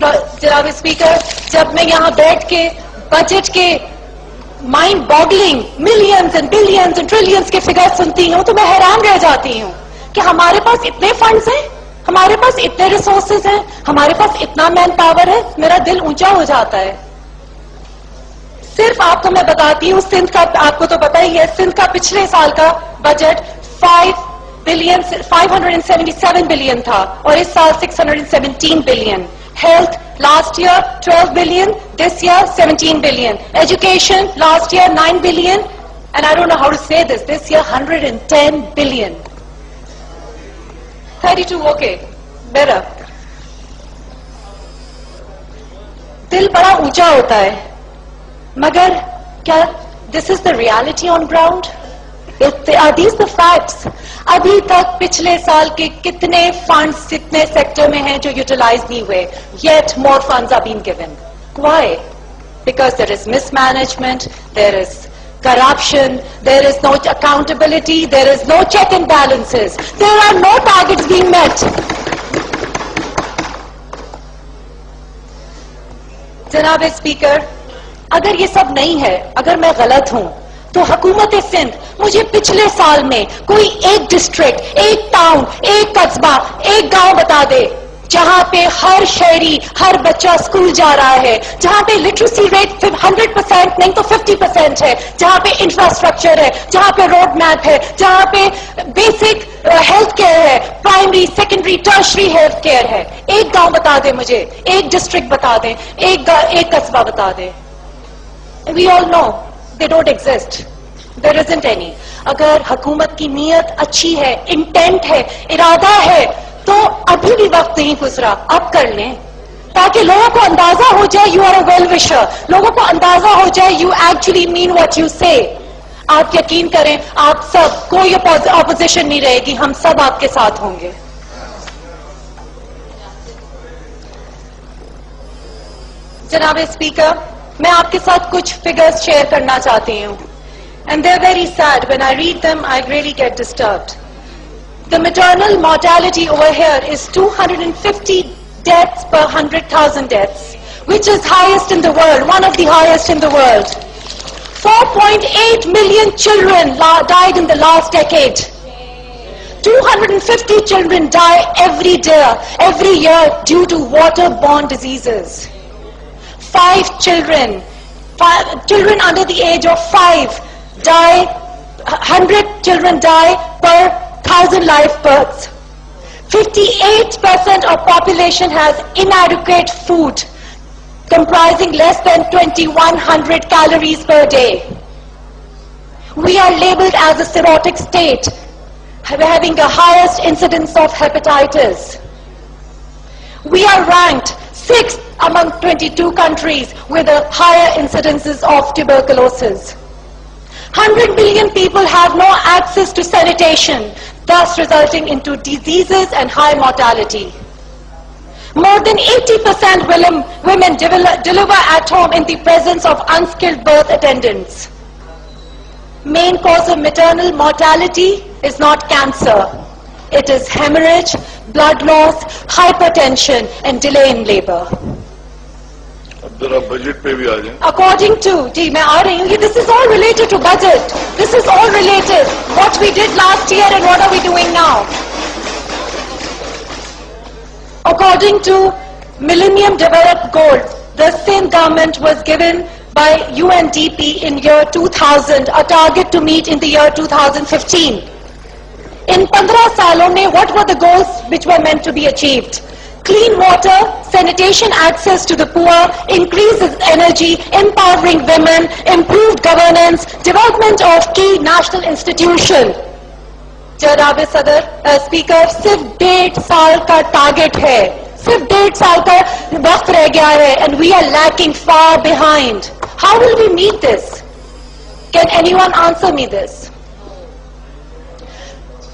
جناب اسپیکر، جب میں یہاں بیٹھ کے بجٹ کے mind boggling millions and billions and trillions کے فگر سنتی ہوں تو میں حیران رہ جاتی ہوں کہ ہمارے پاس اتنے فنڈز ہیں، ہمارے پاس اتنے ریسورسز ہیں، ہمارے پاس اتنا مین پاور ہے، میرا دل اونچا ہو جاتا ہے. صرف آپ کو میں بتاتی ہوں، سندھ کا آپ کو تو پتا ہی ہے، سندھ کا پچھلے سال کا بجٹ 577 بلین تھا اور اس سال 617 billion. Health last year 12 billion, this year 17 billion. Education last year 9 billion and I don't know how to say this year 110 billion. 32 okay میرا دل بڑا اونچا ہوتا ہے، مگر کیا this is the reality on ground? Are these the facts? ابھی تک پچھلے سال کے کتنے فنڈز کتنے سیکٹر میں ہیں جو یوٹیلائز نہیں ہوئے؟ Yet more funds are been given. Why? Because there is mismanagement, there is corruption, there is no accountability, there is no check and balances, there are no targets being met. جناب speaker, اگر یہ سب نہیں ہے، اگر میں غلط ہوں تو حکومت سندھ مجھے پچھلے سال میں کوئی ایک ڈسٹرکٹ، ایک ٹاؤن، ایک قصبہ، ایک گاؤں بتا دے جہاں پہ ہر شہری، ہر بچہ اسکول جا رہا ہے، جہاں پہ لٹریسی ریٹ 100% نہیں تو 50% ہے، جہاں پہ انفراسٹرکچر ہے، جہاں پہ روڈ میپ ہے، جہاں پہ بیسک ہیلتھ کیئر ہے، primary secondary tertiary health care ہے. ایک گاؤں بتا دیں مجھے، ایک ڈسٹرکٹ بتا دیں، ایک قصبہ بتا دیں. We all know they don't exist, there isn't any. اگر حکومت کی نیت اچھی ہے، انٹینٹ ہے، ارادہ ہے، تو ابھی بھی وقت نہیں گزرا، اب کر لیں تاکہ لوگوں کو اندازہ ہو جائے یو آر اے ویل وشر، لوگوں کو اندازہ ہو جائے you actually mean what you سے. آپ یقین کریں، آپ سب، کوئی اپوزیشن نہیں رہے گی، ہم سب آپ کے ساتھ ہوں گے. جناب اسپیکر، میں آپ کے ساتھ کچھ فگرز شیئر کرنا چاہتی ہوں. And they're very sad. When I read them, I really get disturbed. The maternal mortality over here is 250 deaths per 100,000 deaths, which is highest in the world, one of the highest in the world. 4.8 million children died in the last decade. 250 children die every year due to waterborne diseases. 5 children under the age of 5 die, 100 children die per 1,000 live births. 58% of population has inadequate food, comprising less than 2,100 calories per day. We are labeled as a cirrhotic state, having the highest incidence of hepatitis. We are ranked 6th among 22 countries with the higher incidences of tuberculosis. 100 million people have no access to sanitation, thus resulting into diseases and high mortality. More than 80% women deliver at home in the presence of unskilled birth attendants. Main cause of maternal mortality is not cancer. It is hemorrhage, blood loss, hypertension, and delay in labor. ذرا budget پہ بھی آ جائیں. According to, میں آ رہی ہوں, this is all related to budget. This is all related. What we did last year and what are we doing now? According to Millennium Development Goals, the Sindh government was given by UNDP in year 2000 a target to meet in the year 2015. In 15 سالوں میں what were the goals which were meant to be achieved? Clean water, sanitation access to the poor, increased energy, empowering women, improved governance, development of key national institutions. جناب صدر speaker, صرف 1.5 سال کا target ہے، صرف 1.5 سال کا وقت رہ گیا ہے and we are lacking far behind. How will we meet this? Can anyone answer me this?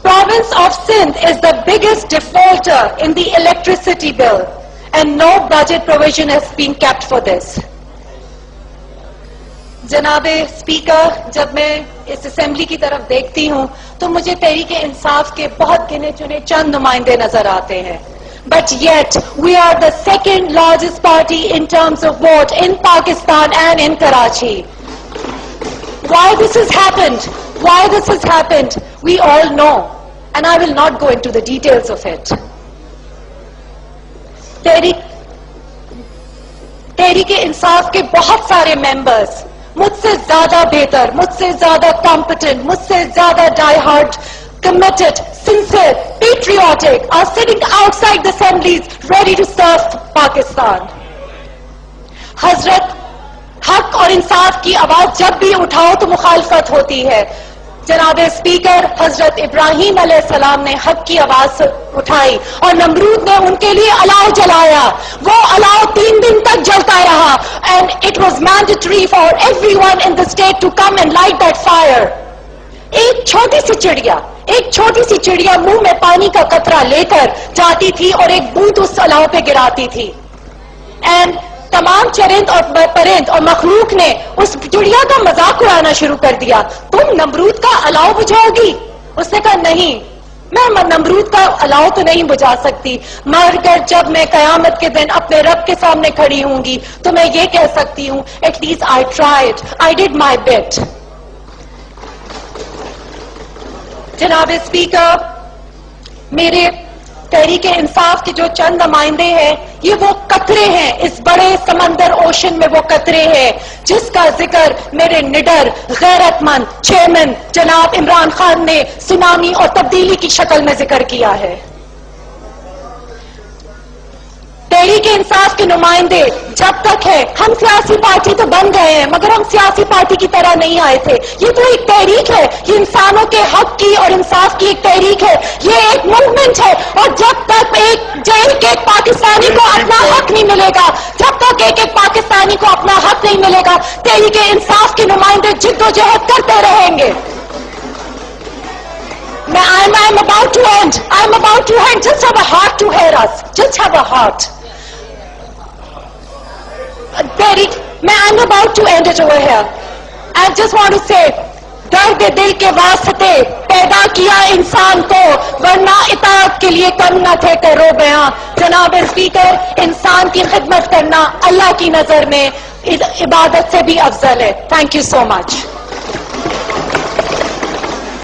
Province of Sindh is the biggest defaulter in the electricity bill and no budget provision has been kept for this. جناب speaker, جب میں اس assembly کی طرف دیکھتی ہوں تو مجھے تحریک انصاف کے بہت گنے چنے چند نمائندے نظر آتے ہیں. but yet we are the second largest party in terms of vote in Pakistan and in Karachi. Why this has happened? Why this has happened? We all know, and I will not go into the details of it. Tehreek Insaf کے بہت سارے members مجھ سے زیادہ بہتر, مجھ سے زیادہ کمپٹنٹ, مجھ سے زیادہ ڈائی hard, committed, sincere, patriotic are sitting outside the assemblies ready to serve Pakistan. حضرت حق اور انصاف کی آواز جب بھی اٹھاؤ تو مخالفت ہوتی ہے. جناب اسپیکر, حضرت ابراہیم علیہ السلام نے حق کی آواز اٹھائی اور نمرود نے ان کے لیے الاؤ جلایا. وہ الاؤ 3 دن تک جلتا رہا, and it was mandatory for everyone in the state to come and light that fire. ایک چھوٹی سی چڑیا منہ میں پانی کا قطرہ لے کر جاتی تھی اور ایک بوند اس الاؤ پہ گراتی تھی, and تمام چرند اور پرند اور مخلوق نے اس چڑیا کا مذاق اڑانا شروع کر دیا. تم نمرود کا الاؤ بجھاؤ گی؟ اس نے کہا نہیں, میں نمرود کا الاؤ تو نہیں بجھا سکتی, مگر جب میں قیامت کے دن اپنے رب کے سامنے کھڑی ہوں گی تو میں یہ کہہ سکتی ہوں, at least I tried, I did my bit. جناب اسپیکر, میرے تحریک انصاف کے جو چند نمائندے ہیں یہ وہ قطرے ہیں, اس بڑے سمندر اوشن میں وہ قطرے ہیں جس کا ذکر میرے نڈر غیرت مند چیئرمین جناب عمران خان نے سونامی اور تبدیلی کی شکل میں ذکر کیا ہے. تحریک انصاف کے نمائندے جب تک ہے, ہم سیاسی پارٹی تو بن گئے ہیں مگر ہم سیاسی پارٹی کی طرح نہیں آئے تھے. یہ تو ایک تحریک ہے, یہ انسانوں کے حق کی اور انصاف کی ایک تحریک ہے, یہ ایک موومنٹ ہے. اور جب تک ایک پاکستانی کو اپنا حق نہیں ملے گا, جب تک ایک پاکستانی کو اپنا حق نہیں ملے گا, تحریک انصاف کے نمائندے جد و جہد کرتے رہیں گے. I'm about to end. Just have a heart to hear us. Just have a heart. I'm about to end it over here. I just want to say, درد دل کے واسطے پیدا کیا انسان کو, ورنہ اطاعت کے لیے کم نہ تھے کرو بیاں. جناب اسپیکر, انسان کی خدمت کرنا اللہ کی نظر میں عبادت سے بھی افضل ہے. Thank you so much.